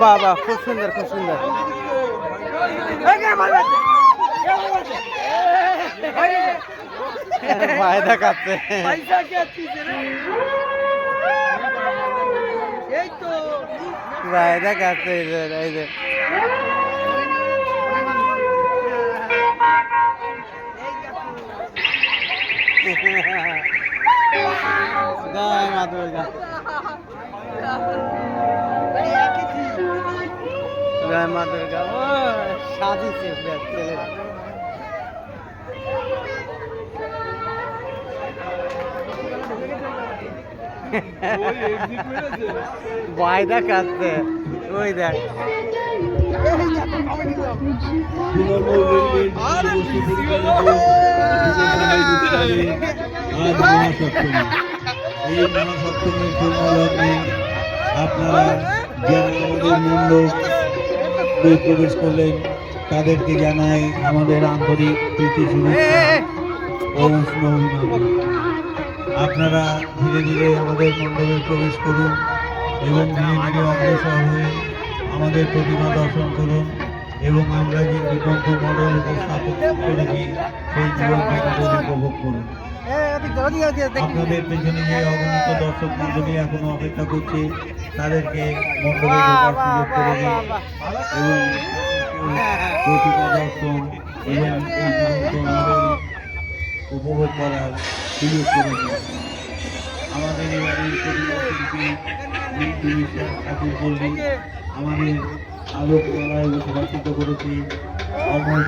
বাবা খুব সুন্দর খুব সুন্দর। ভাই দেখাচ্ছে ভাই দেখাচ্ছে এই যে জয় মা দুর্গা জয় মা দুর্গা। ও সাজিছে ছেলেরা। ভাই দেখাচ্ছে ওই দেখ আপনারা প্রবেশ করলেন তাদেরকে জানাই আমাদের আন্তরিক প্রীতি শুভেচ্ছা ও উষ্ণ অভিনন্দন। আপনারা ধীরে ধীরে আমাদের মণ্ডপে প্রবেশ করুন এবং ধীরে ধীরে অগ্রসর হয়ে আমাদের প্রতিমা দর্শন করুন এবং আমরা যে নিবন্ধ মডেল উপস্থাপন করেছি সেই জীবনটাকে উপভোগ করুন। আপনাদের পেছনে যে অগণিত দর্শক মণ্ডলী এখনো অপেক্ষা করছে তাদেরকে মণ্ডপে ঢোকার সুযোগ করে দিন এবং প্রতিমা দর্শন এবং এই জীবন্ত মডেল উপভোগ করার সুযোগ করে দিন। আমাদের এবারের প্রতিমা শিল্পী রিন্টু বিশ্বাস ঠাকুর পল্লী আমাদের আলোক কলায় প্রকাশিত করেছি অমর